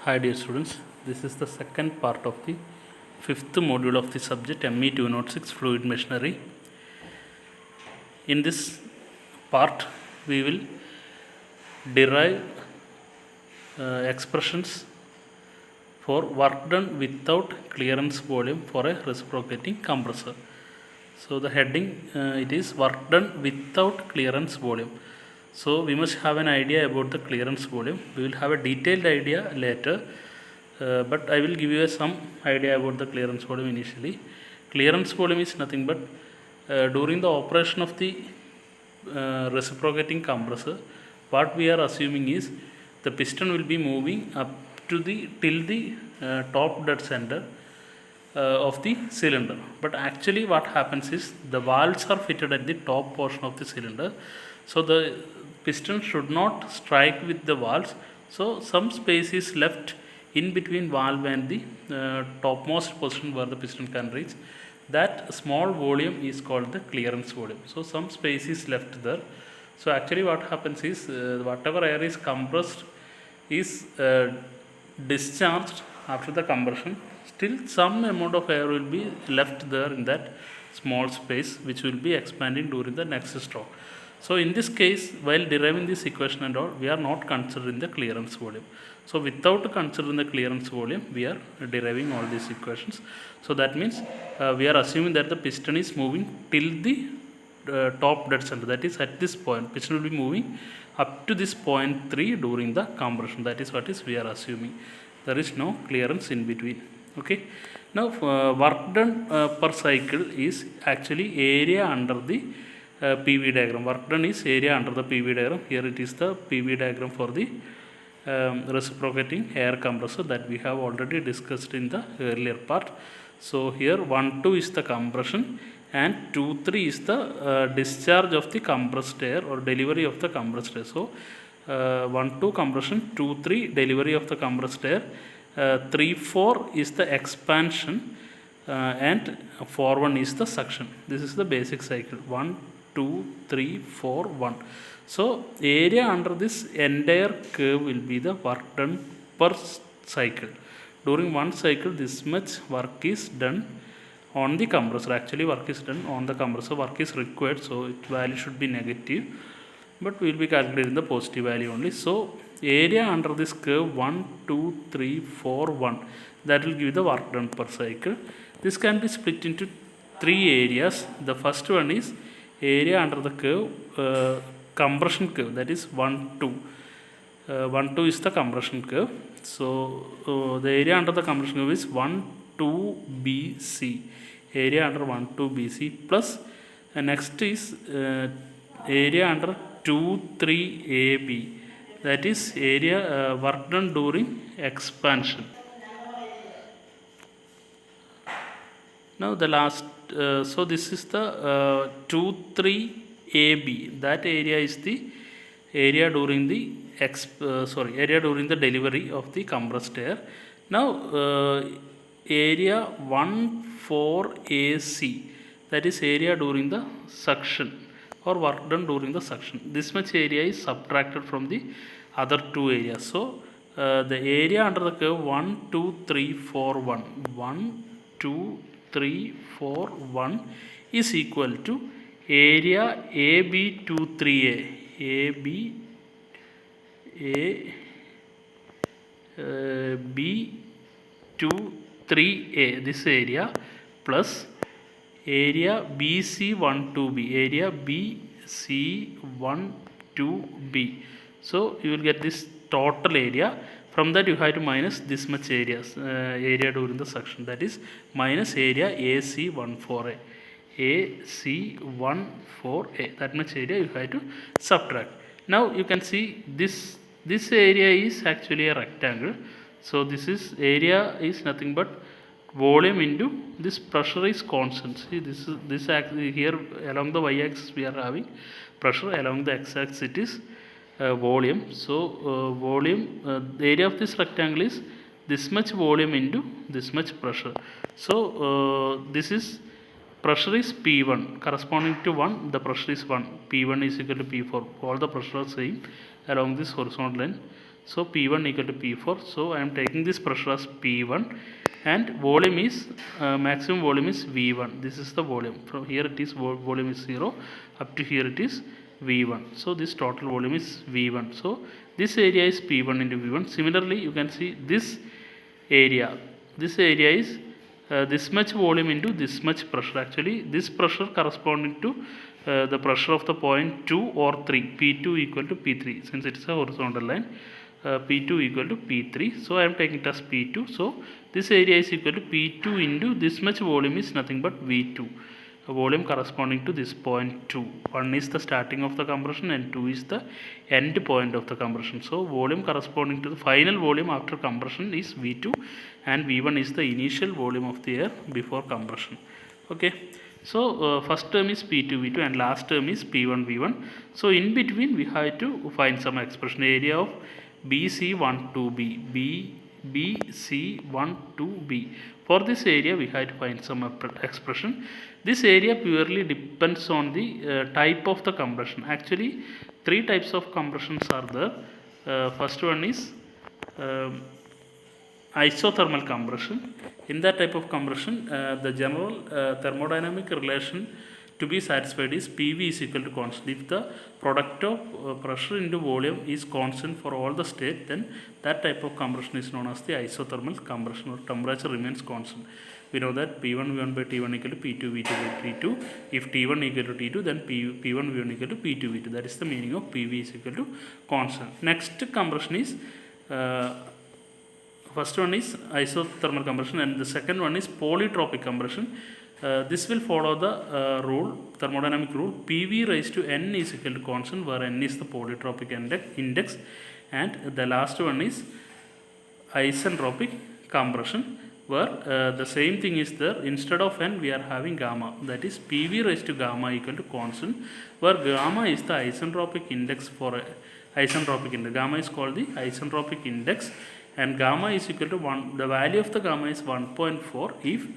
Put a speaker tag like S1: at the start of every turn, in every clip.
S1: Hi dear students, this is the second part of the fifth module of the subject ME 206 Fluid Machinery. In this part, we will derive expressions for work done without clearance volume for a reciprocating compressor. So the heading it is work done without clearance volume. So we must have an idea about the clearance volume. We will have a detailed idea later, but I will give you some idea about the clearance volume initially. Clearance volume is nothing but during the operation of the reciprocating compressor, what we are assuming is the piston will be moving up to the till the top dead center of the cylinder. But actually what happens is the valves are fitted at the top portion of the cylinder, so the piston should not strike with the valves, so some space is left in between valve and the topmost position where the piston can reach. That small volume is called the clearance volume. So some space is left there. So actually what happens is whatever air is compressed is discharged after the compression. Still some amount of air will be left there in that small space, which will be expanding during the next stroke. So in this case, while deriving this equation and all, we are not considering the clearance volume. So without considering the clearance volume, we are deriving all these equations. So that means we are assuming that the piston is moving till the top dead center, that is at this point piston will be moving up to this point 3 during the compression. That is what is we are assuming. There is no clearance in between. Okay, now work done per cycle is actually area under the PV diagram. Work done is area under the PV diagram. Here it is the PV diagram for the reciprocating air compressor that we have already discussed in the earlier part. So here 1-2 is the compression and 2-3 is the discharge of the compressed air or delivery of the compressed air. So 1-2 compression, 2-3 delivery of the compressed air, 3-4 is the expansion, and 4-1 is the suction. This is the basic cycle. 1, 2, 3, 4, 1. So area under this entire curve will be the work done per cycle. During one cycle, this much work is done on the compressor. Actually work is done on the compressor. Work is required, so its value should be negative, but we will be calculating the positive value only. So area under this curve 1, 2, 3, 4, 1, that will give the work done per cycle. This can be split into three areas. The first one is area under the curve, compression curve, that is 1, 2. 1, 2 is the compression curve. So the area under the compression curve is 1, 2 BC. Area under 1, 2 BC plus next is area under 2, 3 AB. That is area work done during expansion. Now the last, so this is the 2, 3 AB. That area is the area during the area during the delivery of the compressed air. Now area 1, 4 AC, that is area during the suction or work done during the suction. This much area is subtracted from the other two areas. So the area under the curve 1, 2, 3, 4, 1, 1, 2, 3, 4, 1 is equal to area AB23A. B23A, this area, plus area BC12B, area BC12B. So you will get this total area. From that you have to minus this much areas, area during the suction, that is minus area AC14A. AC14A, that much area you have to subtract. Now you can see this area is actually a rectangle. So this is area is nothing but volume into this pressure is constant. See this axis here, along the y-axis we are having pressure, along the x-axis it is volume. So volume, the area of this rectangle is this much volume into this much pressure. So this is pressure is P1, corresponding to 1, the pressure is 1. P1 is equal to P4. All the pressure are same along this horizontal line. So P1 equal to P4. So I am taking this pressure as P1, and volume is maximum volume is V1. This is the volume. From here it is volume is 0 up to here it is V1. So this total volume is V1. So this area is P1 into V1. Similarly, you can see this area. This area is this much volume into this much pressure. Actually, this pressure corresponding to the pressure of the point 2 or 3. P2 equal to P3, since it is a horizontal line. P2 equal to P3. So I am taking it as P2. So this area is equal to P2 into this much volume is nothing but V2. A volume corresponding to this point 2. 1 is the starting of the compression and 2 is the end point of the compression. So volume corresponding to the final volume after compression is V2, and V1 is the initial volume of the air before compression. Okay. So first term is P2 V2 and last term is P1 V1. So in between we have to find some expression. Area of BC1 2B, BC1 2B. For this area we have to find some expression. This area purely depends on the type of the compression. Actually, three types of compressions are there. First one is isothermal compression. In that type of compression, the general thermodynamic relation to be satisfied is PV is equal to constant. If the product of pressure into volume is constant for all the state, then that type of compression is known as the isothermal compression, or temperature remains constant. We know that P1 V1 by T1 equal to P2 V2 by P2. If T1 equal to T2, then P1 V1 equal to P2 V2. That is the meaning of PV is equal to constant. Next compression is first one is isothermal compression, and the second one is polytropic compression. This will follow the thermodynamic rule, PV raised to N is equal to constant, where N is the polytropic index. And the last one is isentropic compression, where the same thing is there. Instead of N we are having gamma, that is PV raised to gamma equal to constant, where gamma is the isentropic index for isentropic index. Gamma is called the isentropic index, and gamma is equal to 1. The value of the gamma is 1.4 if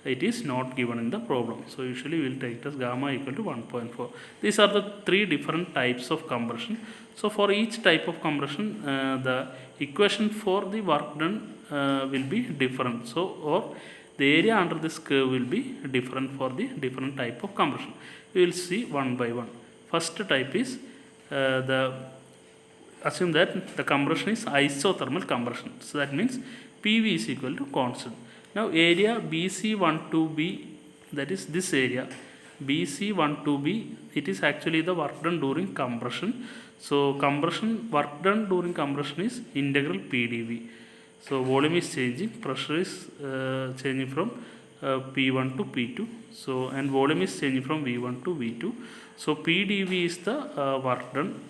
S1: it is not given in the problem. So usually we will take it as gamma equal to 1.4. These are the three different types of compression. So for each type of compression, the equation for the work done will be different. So or the area under this curve will be different for the different type of compression. We will see one by one. First type is assume that the compression is isothermal compression. So that means PV is equal to constant. Now area BC12B, that is this area BC12B, it is actually the work done during compression. So compression work done during compression is integral PdV. So volume is changing, pressure is changing from P1 to P2. So and volume is changing from V1 to V2. So PdV is the work done.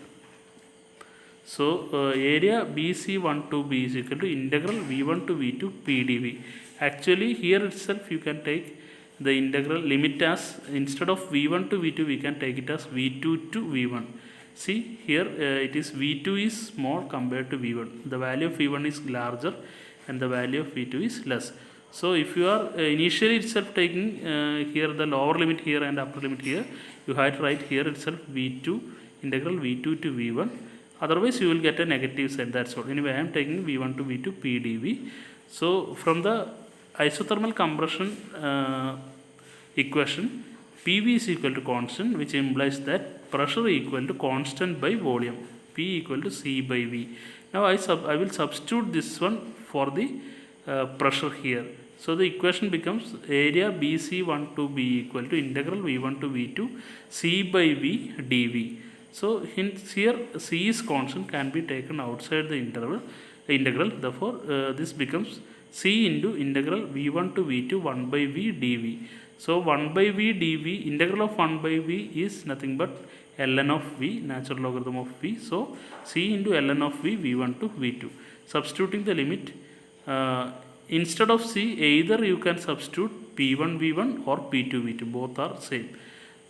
S1: So area BC12B is equal to integral V1 to V2 PdV. Actually here itself you can take the integral limit as, instead of V1 to V2 we can take it as V2 to V1. See here it is V2 is small compared to V1. The value of V1 is larger and the value of V2 is less. So if you are initially itself taking here the lower limit here and upper limit here, you have to write here itself V2, integral V2 to V1. Otherwise you will get a negative sign, that's all. Anyway I am taking V1 to V2 PdV. So from the isothermal compression equation, PV is equal to constant, which implies that pressure equal to constant by volume, P equal to C by V. Now I will substitute this one for the pressure here. So the equation becomes area BC12B equal to integral V1 to V2 C by V dV. So hence here C is constant, can be taken outside the integral. Therefore this becomes C into integral V1 to V2 1 by V dV. So 1 by V dV, integral of 1 by V is nothing but ln of V, natural logarithm of V. So C into ln of V, V1 to V2. Substituting the limit, instead of C either you can substitute P1 V1 or P2 V2, both are same.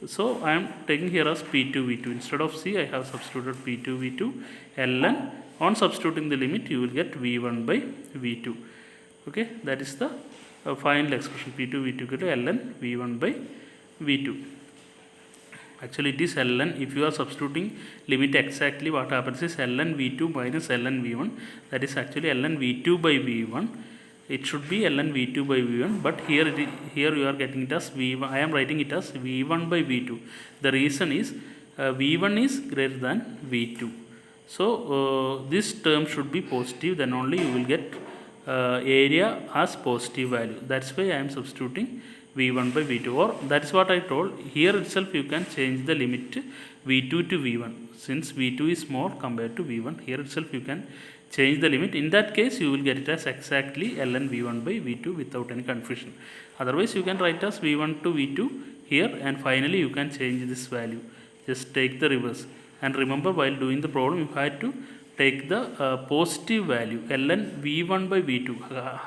S1: So I am taking here as P2 V2. Instead of C I have substituted P2 V2 ln. On substituting the limit you will get V1 by V2. Okay, that is the final expression, P2 V2 equal to ln V1 by V2. Actually it is ln, if you are substituting limit exactly, what happens is ln v2 minus ln v1, that is actually ln v2 by v1. It should be ln v2 by v1, but here here you are getting it as v1. I am writing it as v1 by v2. The reason is v1 is greater than v2. So this term should be positive, then only you will get area as positive value. That's why I am substituting v1 by v2, or that's what I told. Here itself you can change the limit v2 to v1, since v2 is more compared to v1. Here itself you can change the limit. In that case you will get it as exactly ln v1 by v2 without any confusion. Otherwise you can write as v1 to v2 here, and finally you can change this value. Just take the reverse, and remember, while doing the problem you had to take the positive value ln v1 by v2,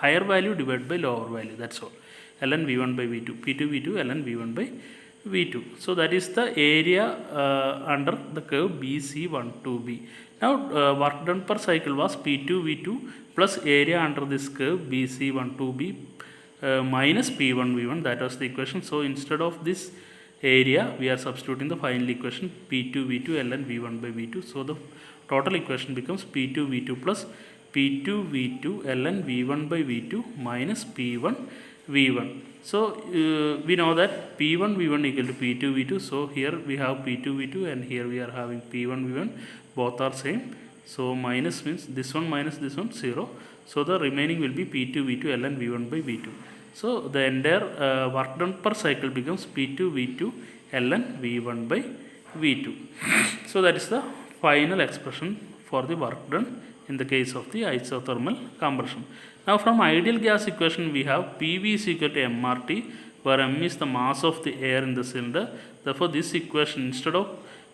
S1: higher value divided by lower value, that's all. ln v1 by v2, p2 v2 ln v1 by v2. So that is the area under the curve BC12B. Now work done per cycle was p2 v2 plus area under this curve BC12B minus p1 v1, that was the equation. So instead of this area we are substituting the final equation p2 v2 ln v1 by v2. So the total equation becomes p2 v2 plus p2 v2 ln v1 by v2 minus p1 v1. So we know that p1 v1 equal to p2 v2. So here we have p2 v2, and here we are having p1 v1, both are same. So minus means this one minus this one 0. So the remaining will be p2 v2 ln v1 by v2. So the entire work done per cycle becomes p2 v2 ln v1 by v2. So that is the final expression for the work done in the case of the isothermal compression. Now from ideal gas equation we have PV is equal to mRT, where m is the mass of the air in the cylinder. Therefore this equation, instead of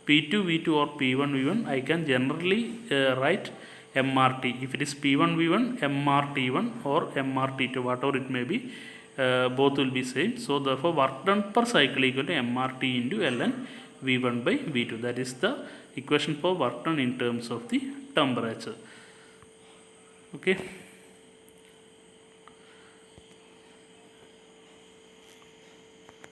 S1: P2 V2 or P1 V1, I can generally write mRT. If it is P1 V1, mRT1 or mRT2, whatever it may be, both will be same. So therefore work done per cycle equal to mRT into ln V1 by V2. That is the equation for work done in terms of the temperature. Okay.